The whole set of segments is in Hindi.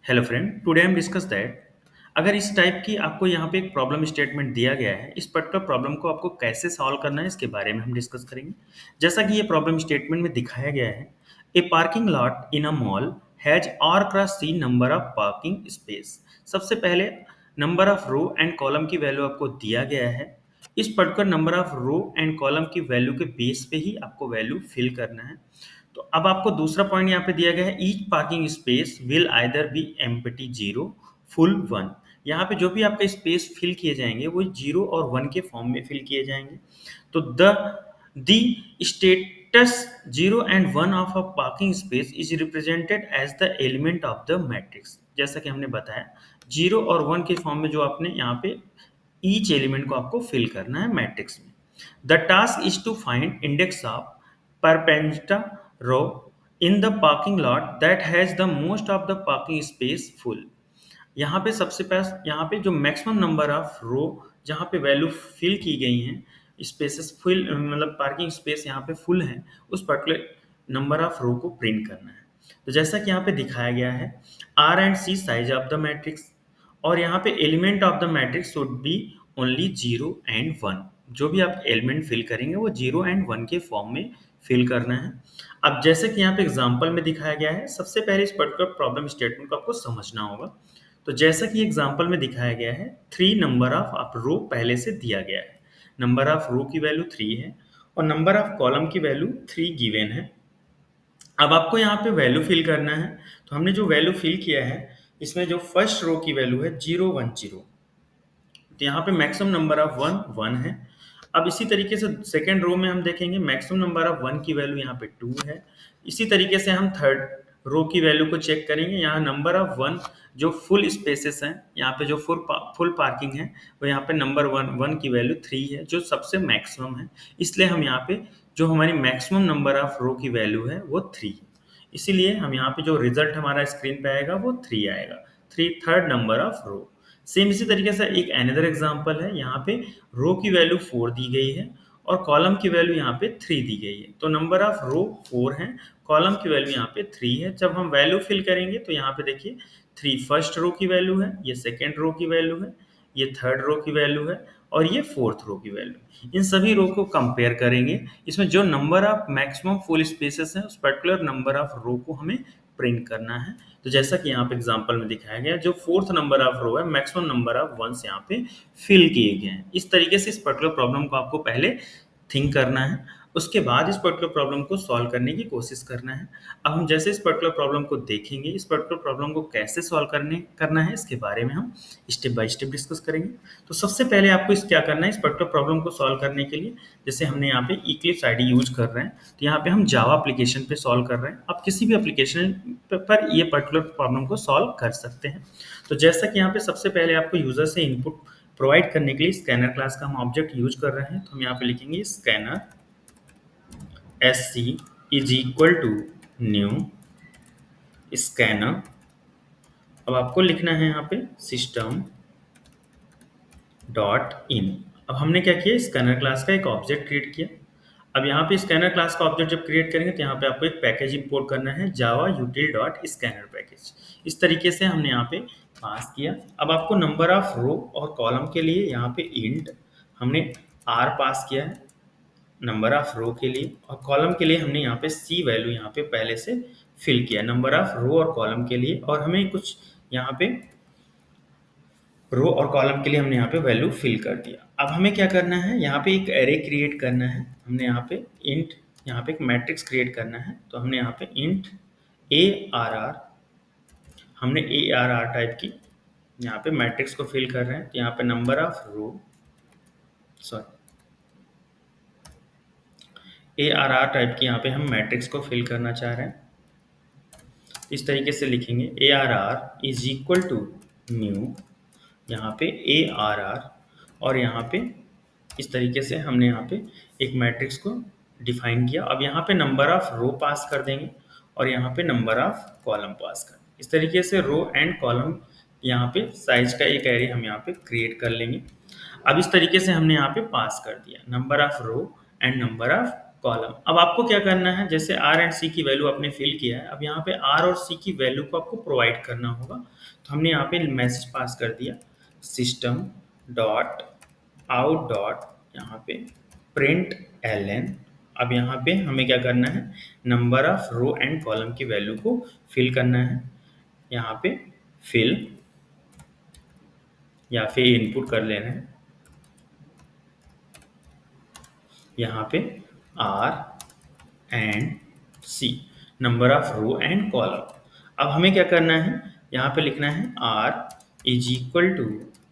हेलो फ्रेंड, टुडे हम डिस्कस दैट अगर इस टाइप की आपको यहाँ पे एक प्रॉब्लम स्टेटमेंट दिया गया है, इस पर्टिकुलर प्रॉब्लम को आपको कैसे सॉल्व करना है इसके बारे में हम डिस्कस करेंगे। जैसा कि ये प्रॉब्लम स्टेटमेंट में दिखाया गया है, a parking lot in a mall has R cross C number of parking space. सबसे पहले number of row and column की वैल्यू आपको दिया गया है। इस particular number of row and column की वैल्यू के बेस पे ही आपको वैल्यू फिल करना है। तो अब आपको दूसरा पॉइंट यहाँ पे दिया गया है, each parking space will either B empty zero full one. यहाँ पे जो भी आपके स्पेस फिल किए जाएंगे वो जीरो और वन के फॉर्म में फिल किए जाएंगे। तो the status zero and one of a parking space is represented as the element of the matrix. जैसा कि हमने बताया, जीरो और वन के फॉर्म में जो आपने यहाँ पे ईच एलिमेंट को आपको फिल करना है मैट्रिक्स में। The task is to find index of perpendicular row in the parking lot that has the most of the parking space full. यहाँ पे सबसे पास यहाँ पे जो मैक्सिमम नंबर ऑफ रो जहाँ पे वैल्यू फिल की गई हैं, स्पेसेस फुल मतलब पार्किंग स्पेस यहाँ पे फुल है, उस पर्टिकुलर नंबर ऑफ रो को प्रिंट करना है। तो जैसा कि यहाँ पे दिखाया गया है, R and C size of the matrix, और यहाँ पे element of the matrix should be only zero and one. जो भी आप एलिमेंट फिल करेंगे वो जीरो एंड वन के फॉर्म में फिल करना है। अब जैसे कि यहाँ पे एग्जांपल में दिखाया गया है, सबसे पहले इस पर्टिकुलर प्रॉब्लम स्टेटमेंट को आपको समझना होगा। तो जैसा कि एग्जांपल में दिखाया गया है, थ्री नंबर ऑफ आप रो पहले से दिया गया है। नंबर ऑफ रो की वैल्यू थ्री है और नंबर ऑफ कॉलम की वैल्यू थ्री गिवन है। अब आपको यहाँ पे वैल्यू फिल करना है। तो हमने जो वैल्यू फिल किया है, इसमें जो फर्स्ट रो की वैल्यू है जीरो वन जीरो, तो यहाँ पे maximum number of one one है। अब इसी तरीके से सेकेंड रो में हम देखेंगे, मैक्सिमम नंबर ऑफ वन की वैल्यू यहाँ पे टू है। इसी तरीके से हम थर्ड रो की वैल्यू को चेक करेंगे। यहाँ नंबर ऑफ वन जो फुल स्पेसेस हैं, यहाँ पे जो फुल पार्किंग है, वो यहाँ पे नंबर वन वन की वैल्यू थ्री है जो सबसे मैक्सिमम है। इसलिए हम यहाँ पे जो हमारी मैक्सिमम नंबर ऑफ रो की वैल्यू है वो थ्री है। इसीलिए हम यहाँ पे जो रिजल्ट हमारा स्क्रीन पे आएगा वो थ्री आएगा, three third number of row. Same इसी तरीके से एक अनदर एग्जांपल है, यहाँ पे रो की वैल्यू फोर दी गई है और कॉलम की वैल्यू यहाँ पे थ्री दी गई है। तो नंबर ऑफ रो फोर है, कॉलम की वैल्यू यहाँ पे थ्री है। जब हम वैल्यू फिल करेंगे तो यहाँ पे देखिए, थ्री फर्स्ट रो की वैल्यू है, ये सेकेंड रो की वैल्यू है, ये थर्ड रो की वैल्यू है और ये फोर्थ रो की वैल्यू। इन सभी रो को कंपेयर करेंगे, इसमें जो number of maximum full spaces है उस पर्टिकुलर नंबर ऑफ रो को हमें प्रिंट करना है। तो जैसा कि यहाँ पे एग्जांपल में दिखाया गया, जो फोर्थ नंबर ऑफ रो है, मैक्सिमम नंबर ऑफ वंस यहाँ पे फिल किए गए हैं। इस तरीके से इस पर्टिकुलर प्रॉब्लम को आपको पहले थिंक करना है, उसके बाद इस पर्टिकुलर प्रॉब्लम को सॉल्व करने की कोशिश करना है। अब हम जैसे इस पर्टिकुलर प्रॉब्लम को देखेंगे, इस पर्टिकुलर प्रॉब्लम को कैसे सॉल्व करना है इसके बारे में हम स्टेप बाय स्टेप डिस्कस करेंगे। तो सबसे पहले आपको इस क्या करना है, इस पर्टिकुलर प्रॉब्लम को सॉल्व करने के लिए, जैसे हमने यहाँ पे इक्लिप्स आईडी यूज कर रहे हैं, तो यहाँ पे हम जावा एप्लीकेशन पे सॉल्व कर रहे हैं। आप किसी भी एप्लीकेशन पर ये पर्टिकुलर प्रॉब्लम को सॉल्व कर सकते हैं। तो जैसा कि यहाँ पे सबसे पहले आपको यूजर से इनपुट प्रोवाइड करने के लिए स्कैनर क्लास का हम ऑब्जेक्ट यूज कर रहे हैं। तो हम यहाँ पे लिखेंगे scanner sc is equal to new scanner. अब आपको लिखना है यहाँ पे सिस्टम डॉट इन। अब हमने क्या किया, स्कैनर क्लास का एक ऑब्जेक्ट क्रिएट किया। अब यहाँ पे स्कैनर क्लास का ऑब्जेक्ट जब क्रिएट करेंगे तो यहाँ पे आपको एक पैकेज इंपोर्ट करना है, जावा util डॉट स्कैनर पैकेज। इस तरीके से हमने यहाँ पे पास किया। अब आपको नंबर ऑफ रो और कॉलम के लिए यहाँ पे इंट हमने आर पास किया है नंबर ऑफ रो के लिए, और कॉलम के लिए हमने यहाँ पे सी वैल्यू यहाँ पे पहले से फिल किया नंबर ऑफ रो और कॉलम के लिए, और हमें कुछ यहाँ पे रो और कॉलम के लिए हमने यहाँ पे वैल्यू फिल कर दिया। अब हमें क्या करना है, यहाँ पे एक एरे क्रिएट करना है। हमने यहाँ पे इंट, यहाँ पे एक मैट्रिक्स क्रिएट करना है। तो हमने यहाँ पे इंट ए आर आर, हमने ए आर आर टाइप की यहाँ पे मैट्रिक्स को फिल कर रहे हैं। तो यहाँ पे number of row, sorry, A R R type की यहाँ पे हम मैट्रिक्स को फिल करना चाह रहे हैं। इस तरीके से लिखेंगे A R R is equal to new, यहाँ पे ए आर आर, और यहाँ पे इस तरीके से हमने यहाँ पे एक मैट्रिक्स को डिफाइन किया। अब यहाँ पे नंबर ऑफ रो पास कर देंगे और यहाँ पे नंबर ऑफ कॉलम पास कर, इस तरीके से रो एंड कॉलम यहाँ पे साइज का एक एरे हम यहाँ पे क्रिएट कर लेंगे। अब इस तरीके से हमने यहाँ पे पास कर दिया number of row and number of column. अब आपको क्या करना है, जैसे आर एंड सी की वैल्यू आपने फिल किया है, अब यहाँ पे आर और सी की वैल्यू को आपको प्रोवाइड करना होगा। तो हमने यहाँ पे मैसेज पास कर दिया, सिस्टम डॉट आउट डॉट यहाँ पे प्रिंट एल एन। अब यहाँ पे हमें क्या करना है, number of row and column की वैल्यू को फिल करना है। यहाँ पे फिल या फिर इनपुट कर लेना है, यहाँ पे R and C, number of row and column. अब हमें क्या करना है, यहाँ पे लिखना है R is equal to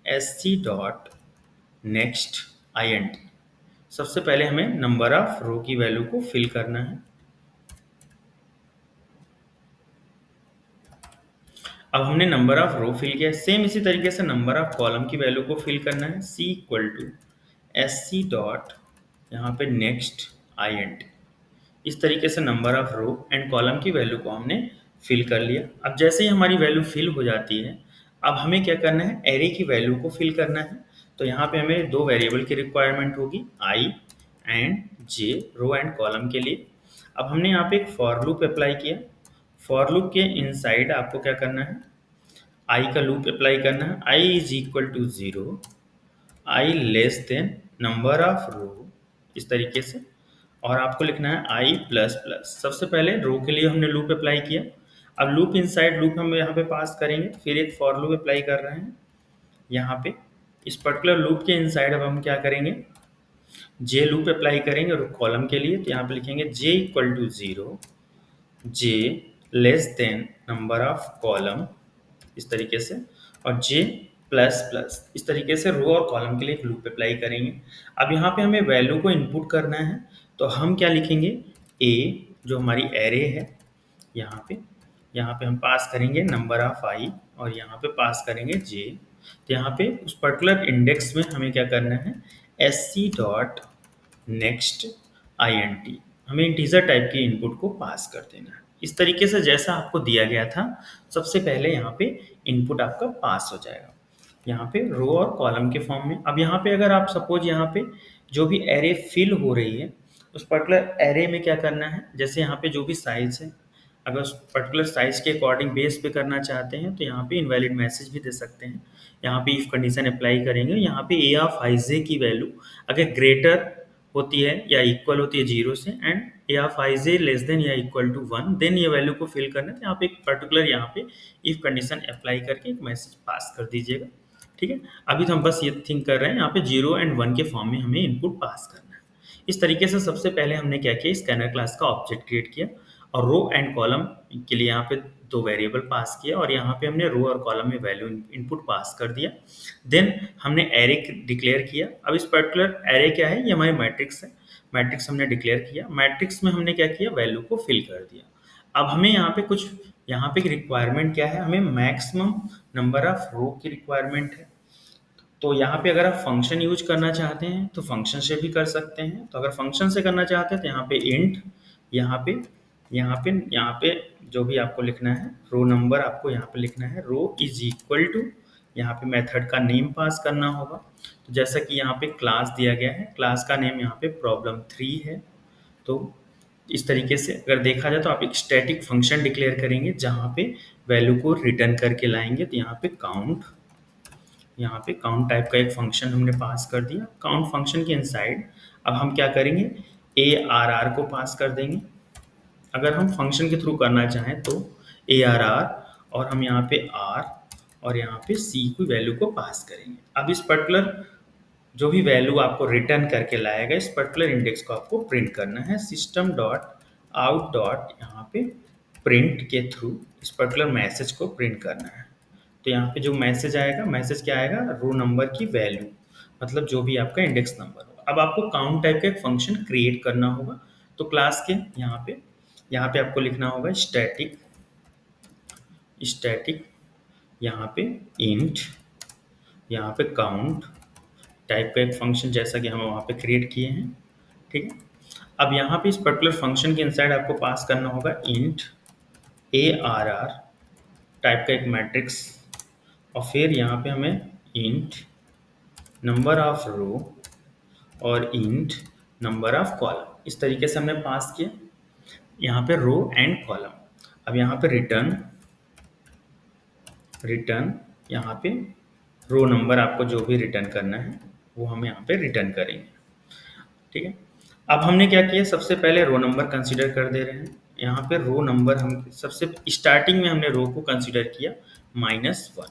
S C dot next I N T. सबसे पहले हमें नंबर ऑफ रो की वैल्यू को फिल करना है। अब हमने नंबर ऑफ रो फिल किया, सेम इसी तरीके से नंबर ऑफ कॉलम की वैल्यू को फिल करना है, C equal to S C dot यहाँ पे नेक्स्ट आई एन टी। इस तरीके से number of row and column की वैल्यू को हमने फिल कर लिया। अब जैसे ही हमारी वैल्यू फिल हो जाती है, अब हमें क्या करना है, एरे की वैल्यू को फिल करना है। तो यहाँ पे हमें दो वेरिएबल की रिक्वायरमेंट होगी, I and J, row and column के लिए। अब हमने यहाँ पे एक फॉर लूप अप्लाई किया। फॉर लूप के इनसाइड आपको क्या करना है, आई का लूप अप्लाई करना है, I is equal to 0, I less than number of row, इस तरीके से। और आपको लिखना है आई प्लस प्लस। सबसे पहले रो के लिए हमने लूप अप्लाई किया, अब लूप इनसाइड लूप हम यहाँ पे पास करेंगे, फिर एक फॉर लूप अप्लाई कर रहे हैं यहाँ पे। इस पर्टिकुलर लूप के इनसाइड अब हम क्या करेंगे, जे लूप अप्लाई करेंगे और कॉलम के लिए। तो यहाँ पे लिखेंगे J equal to 0, J less than number of column, इस तरीके से, और जे प्लस प्लस, इस तरीके से रो और कॉलम के लिए एक लूप अप्लाई करेंगे। अब यहाँ पे हमें वैल्यू को इनपुट करना है, तो हम क्या लिखेंगे, ए जो हमारी एरे है, यहाँ पे हम पास करेंगे नंबर ऑफ आई और यहाँ पे पास करेंगे जे। तो यहाँ पे उस पर्टिकुलर इंडेक्स में हमें क्या करना है, S C dot next I N T, हमें इंटीजर टाइप की इनपुट को पास कर देना है। इस तरीके से जैसा आपको दिया गया था, सबसे पहले यहाँ पे इनपुट आपका पास हो जाएगा, यहाँ पे रो और कॉलम के फॉर्म में। अब यहाँ पे अगर आप सपोज यहाँ पे जो भी एरे फिल हो रही है, उस पर्टिकुलर एरे में क्या करना है, जैसे यहाँ पे जो भी साइज है, अगर उस पर्टिकुलर साइज के अकॉर्डिंग बेस पे करना चाहते हैं तो यहाँ पे इनवैलिड मैसेज भी दे सकते हैं। यहाँ पे इफ कंडीशन अप्लाई करेंगे, यहाँ पे ए ऑफ आई जे की वैल्यू अगर ग्रेटर होती है या इक्वल होती है 0 से, and A of I J less then या इक्वल टू 1, देन ये वैल्यू को फिल करना है। तो यहाँ पे एक पर्टिकुलर यहाँ पे इफ कंडीशन अप्लाई करके एक मैसेज पास कर दीजिएगा, ठीक है। अभी तो हम बस ये थिंक कर रहे हैं, यहाँ पे 0 एंड 1 के फॉर्म में हमें इनपुट पास करना है। इस तरीके से सबसे पहले हमने क्या किया, स्कैनर क्लास का ऑब्जेक्ट क्रिएट किया और रो एंड कॉलम के लिए यहाँ पे दो वेरिएबल पास किया और यहाँ पे हमने रो और कॉलम में वैल्यू इनपुट पास कर दिया। देन हमने एरे डिक्लेयर किया। अब इस पर्टिकुलर एरे क्या है, ये हमारी मैट्रिक्स है, मैट्रिक्स हमने डिक्लेयर किया। मैट्रिक्स में हमने क्या किया, वैल्यू को फिल कर दिया। अब हमें यहाँ पे कुछ, यहाँ पे रिक्वायरमेंट क्या है, हमें मैक्सिमम नंबर ऑफ रो की रिक्वायरमेंट है। तो यहाँ पे अगर आप फंक्शन यूज करना चाहते हैं तो फंक्शन से भी कर सकते हैं। तो अगर फंक्शन से करना चाहते हैं तो यहाँ पे इंट, यहाँ पे जो भी आपको लिखना है, रो नंबर आपको यहाँ पे लिखना है, रो इज इक्वल टू, यहाँ पे मेथड का नेम पास करना होगा। तो जैसा कि यहाँ पे क्लास दिया गया है, क्लास का नेम यहाँ पे प्रॉब्लम 3 है। तो इस तरीके से अगर देखा जाए तो आप एक स्टैटिक फंक्शन डिक्लेयर करेंगे जहाँ पे वैल्यू को रिटर्न करके लाएंगे। तो यहाँ पे काउंट, यहाँ पे काउंट टाइप का एक फंक्शन हमने पास कर दिया। काउंट फंक्शन के इनसाइड अब हम क्या करेंगे, ए आर आर को पास कर देंगे। अगर हम फंक्शन के थ्रू करना चाहें तो ए आर आर, और हम यहाँ पे आर और यहाँ पे सी की वैल्यू को पास करेंगे। अब इस पर्टिकुलर जो भी वैल्यू आपको रिटर्न करके लाएगा, इस पर्टिकुलर इंडेक्स को आपको प्रिंट करना है। सिस्टम डॉट आउट डॉट यहाँ पे प्रिंट के थ्रू इस पर्टिकुलर मैसेज को प्रिंट करना है। तो यहाँ पे जो मैसेज आएगा, मैसेज क्या आएगा, रो नंबर की वैल्यू, मतलब जो भी आपका इंडेक्स नंबर होगा। अब आपको काउंट टाइप का एक फंक्शन क्रिएट करना होगा। तो क्लास के यहाँ पे आपको लिखना होगा स्टैटिक, यहाँ पे इंट, यहाँ पे काउंट टाइप का एक फंक्शन जैसा कि हम वहाँ पे क्रिएट किए हैं, ठीक है। अब यहाँ पे इस पर्टिकुलर फंक्शन के इनसाइड आपको पास करना होगा int A R R type का एक मैट्रिक्स, और फिर यहाँ पे हमें इंट नंबर ऑफ रो और इंट नंबर ऑफ कॉलम, इस तरीके से हमने पास किया, यहाँ पे रो एंड कॉलम। अब यहाँ पे रिटर्न रिटर्न यहाँ पे रो नंबर आपको जो भी रिटर्न करना है वो हम यहाँ पे रिटर्न करेंगे। ठीक है, अब हमने क्या किया, सबसे पहले रो नंबर कंसीडर कर दे रहे हैं। यहाँ पे रो नंबर हम सबसे स्टार्टिंग में हमने रो को कंसीडर किया -1।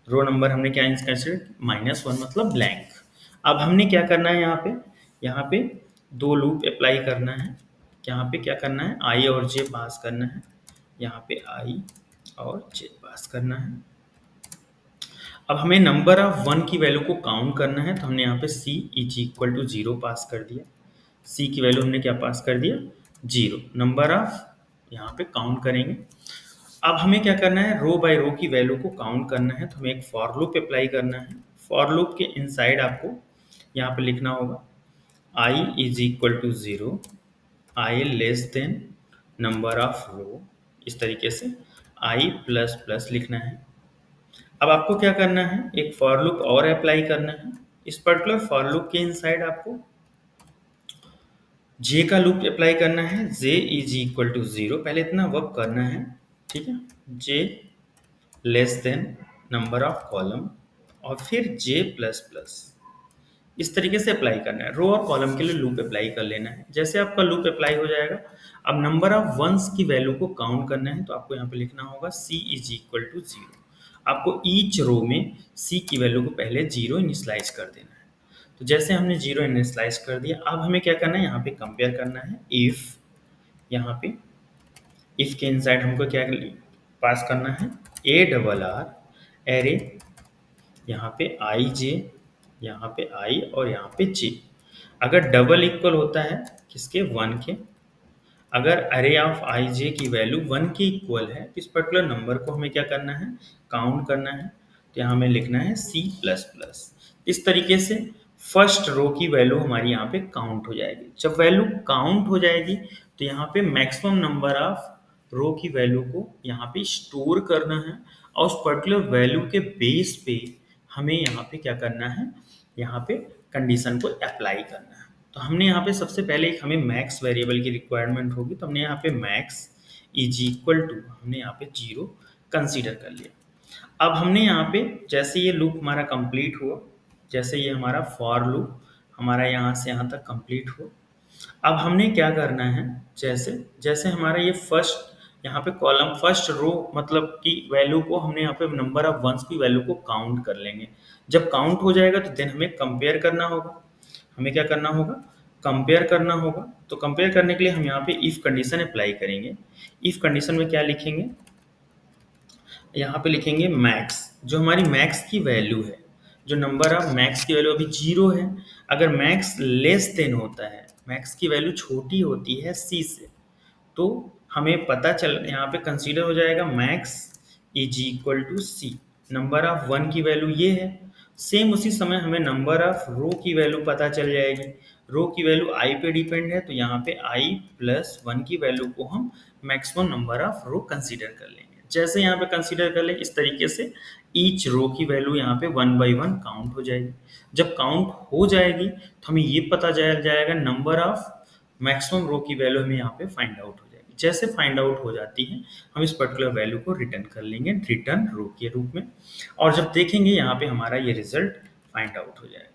रो नंबर हमने क्या कंसीडर, -1 मतलब ब्लैंक। अब हमने क्या करना है, यहाँ पे दो लूप अप्लाई करना है। यहाँ पे क्या करना है, आई और जे पास करना है। यहाँ पे आई और जे पास करना है। अब हमें नंबर ऑफ 1 की वैल्यू को काउंट करना है, तो हमने यहाँ पे c इज इक्वल टू 0 पास कर दिया। c की वैल्यू हमने क्या पास कर दिया, 0। नंबर ऑफ यहाँ पे काउंट करेंगे। अब हमें क्या करना है, रो बाय रो की वैल्यू को काउंट करना है, तो हमें एक फॉर लूप अप्लाई करना है। फॉर लूप के इनसाइड आपको यहाँ पे लिखना होगा i is equal to 0, i less than number of row, इस तरीके से i प्लस प्लस लिखना है। अब आपको क्या करना है, एक फॉर लूप और अप्लाई करना है। इस पर्टिकुलर फॉर लूप के इनसाइड आपको जे का लूप अप्लाई करना है। जे इज इक्वल टू 0, पहले इतना वर्क करना है। ठीक है, J less than number of column और फिर जे प्लस प्लस, इस तरीके से अप्लाई करना है। रो और कॉलम के लिए लूप अप्लाई कर लेना है। जैसे आपका लूप अप्लाई हो जाएगा, अब नंबर ऑफ वंस की वैल्यू को काउंट करना है, तो आपको यहाँ पे लिखना होगा c इज इक्वल टू 0। आपको ईच रो में c की वैल्यू को पहले 0 इनिशलाइज कर देना है। तो जैसे हमने 0 इनिशलाइज कर दिया, अब हमें क्या करना है, यहाँ पे कंपेयर करना है। इफ यहाँ पे इफ के इनसाइड हमको क्या पास करना है, ए डबल आर एरे, यहाँ पे आई जे, यहाँ पे आई और यहाँ पे जे। अगर डबल इक्वल होता है किसके, 1 के, अगर अरे ऑफ आई जे की वैल्यू 1 के इक्वल है, तो इस पर्टिकुलर नंबर को हमें क्या करना है, काउंट करना है। तो यहाँ हमें लिखना है c प्लस प्लस। इस तरीके से फर्स्ट रो की वैल्यू हमारी यहाँ पे काउंट हो जाएगी। जब वैल्यू काउंट हो जाएगी, तो यहाँ पे मैक्सिमम नंबर ऑफ रो की वैल्यू को यहाँ पे स्टोर करना है, और उस पर्टिकुलर वैल्यू के बेस पे हमें यहाँ पे क्या करना है, यहाँ पे कंडीशन को अप्लाई करना है। तो हमने यहाँ पे सबसे पहले एक हमें मैक्स वेरिएबल की रिक्वायरमेंट होगी, तो हमने यहाँ पे मैक्स इज इक्वल टू हमने यहाँ पे 0 कंसीडर कर लिया। अब हमने यहाँ पे जैसे ये लूप हमारा कंप्लीट हुआ, जैसे ये हमारा फॉर लूप हमारा यहाँ से यहाँ तक कंप्लीट हुआ, अब हमने क्या करना है, जैसे जैसे हमारा ये फर्स्ट यहाँ पे कॉलम फर्स्ट रो मतलब कि वैल्यू को हमने यहाँ पे नंबर ऑफ वंस की वैल्यू को काउंट कर लेंगे। जब काउंट हो जाएगा तो देन हमें कंपेयर करना होगा। हमें क्या करना होगा, कंपेयर करना होगा। तो कंपेयर करने के लिए हम यहाँ पे इफ कंडीशन अप्लाई करेंगे। इफ कंडीशन में क्या लिखेंगे, यहाँ पे लिखेंगे मैक्स, जो हमारी मैक्स की वैल्यू है, जो नंबर ऑफ मैक्स की वैल्यू अभी 0 है। अगर मैक्स लेस देन होता है, मैक्स की वैल्यू छोटी होती है c से, तो हमें पता चल यहाँ पे कंसीडर हो जाएगा max is equal to C. Number of 1 की वैल्यू ये है। सेम उसी समय हमें नंबर ऑफ रो की वैल्यू पता चल जाएगी। रो की वैल्यू आई पे डिपेंड है, तो यहाँ पे आई प्लस 1 की वैल्यू को हम maximum number of row consider कर लेंगे। जैसे यहाँ पे कंसीडर कर ले, इस तरीके से ईच रो की वैल्यू यहाँ पे 1 बाई 1 काउंट हो जाएगी। जब काउंट हो जाएगी तो हमें ये पता चल जाएगा नंबर ऑफ मैक्सिमम रो की वैल्यू हमें यहाँ पे फाइंड आउट हो जाएगी। जैसे फाइंड आउट हो जाती है, हम इस पर्टिकुलर वैल्यू को रिटर्न कर लेंगे रिटर्न रो के रूप में, और जब देखेंगे यहाँ पे हमारा ये रिजल्ट फाइंड आउट हो जाएगा।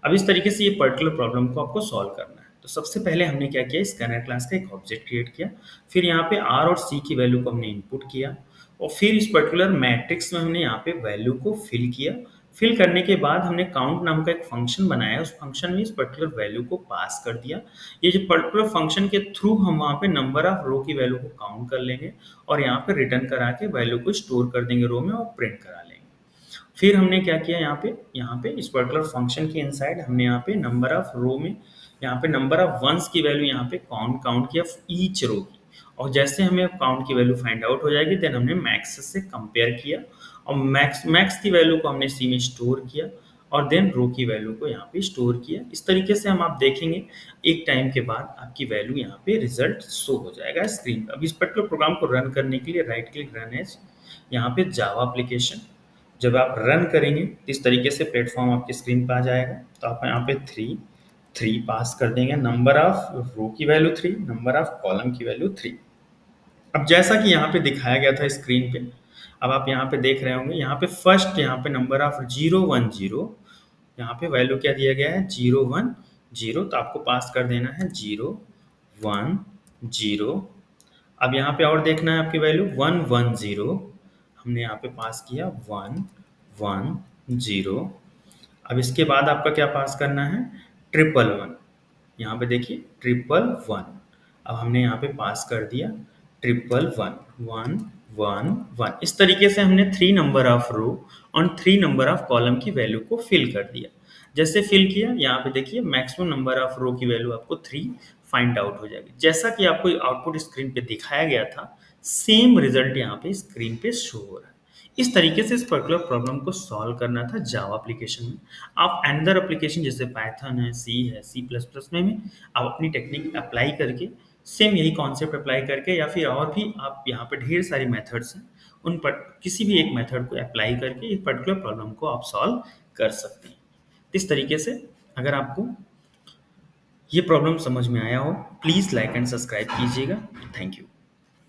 अब इस तरीके से ये पर्टिकुलर प्रॉब्लम को आपको सॉल्व करना है। तो सबसे पहले हमने क्या किया, स्कैनर क्लास का एक ऑब्जेक्ट क्रिएट किया, फिर यहाँ पे आर और सी की वैल्यू को हमने इनपुट किया, और फिर इस पर्टिकुलर मैट्रिक्स में हमने यहाँ पे वैल्यू को फिल किया। फिल करने के बाद हमने काउंट नाम का एक फंक्शन बनाया, उस फंक्शन में इस पर्टिकुलर वैल्यू को पास कर दिया। ये जो पर्टिकुलर फंक्शन के थ्रू हम वहाँ पे नंबर ऑफ रो की वैल्यू को काउंट कर लेंगे, और यहाँ पे रिटर्न करा के वैल्यू को स्टोर कर देंगे रो में और प्रिंट करा लेंगे। फिर हमने क्या किया, यहाँ पे इस पर्टिकुलर फंक्शन के इनसाइड हमने यहाँ पे नंबर ऑफ रो में यहाँ पे नंबर ऑफ वंस की वैल्यू यहाँ पे काउंट किया ईच रो की, और जैसे हमें काउंट की वैल्यू फाइंड आउट हो जाएगी देन हमने मैक्स से कंपेयर किया, और मैक्स की वैल्यू को हमने सी में स्टोर किया, और देन रो की वैल्यू को यहाँ पे स्टोर किया। इस तरीके से हम आप देखेंगे एक टाइम के बाद आपकी वैल्यू यहाँ पे रिजल्ट शो हो जाएगा स्क्रीन पर। अब इस पर्टिकुलर प्रोग्राम को रन करने के लिए राइट क्लिक रन एज, यहाँ पे जावा एप्लीकेशन, जब आप रन करेंगे इस तरीके से प्लेटफॉर्म आपकी स्क्रीन पर आ जाएगा। तो आप यहाँ पे 3 3 पास कर देंगे, नंबर ऑफ रो की वैल्यू 3, नंबर ऑफ कॉलम की वैल्यू 3। अब जैसा कि यहाँ पे दिखाया गया था स्क्रीन पे, अब आप यहाँ पे देख रहे होंगे, यहाँ पे फर्स्ट यहाँ पे नंबर ऑफ 010, यहाँ पे वैल्यू क्या दिया गया है 010, तो आपको पास कर देना है 010। अब यहाँ पे और देखना है आपकी वैल्यू 110, हमने यहाँ पे पास किया 110। अब इसके बाद आपका क्या पास करना है 111, यहाँ पे देखिए 111, अब हमने यहाँ पे पास कर दिया 111, इस तरीके से हमने 3 नंबर ऑफ रो और 3 नंबर ऑफ कॉलम की वैल्यू को फिल कर दिया। जैसे फिल किया यहाँ पे देखिए मैक्सिमम नंबर ऑफ रो की वैल्यू आपको 3 फाइंड आउट हो जाएगी। जैसा कि आपको आउटपुट स्क्रीन पे दिखाया गया था, सेम रिजल्ट यहाँ पे स्क्रीन पे शो हो रहा है। इस तरीके से इस पर्टिकुलर प्रॉब्लम को सॉल्व करना था जावा एप्लीकेशन में। आप अनदर एप्लीकेशन जैसे पाइथन है, सी प्लस प्लस में भी आप अपनी टेक्निक अप्लाई करके सेम यही कॉन्सेप्ट अप्लाई करके, या फिर और भी आप यहाँ पे ढेर सारी मेथड्स हैं, उन पर किसी भी एक मेथड को अप्लाई करके इस पर्टिकुलर प्रॉब्लम को आप सॉल्व कर सकते हैं। इस तरीके से अगर आपको ये प्रॉब्लम समझ में आया हो, प्लीज़ लाइक एंड सब्सक्राइब कीजिएगा। Thank you.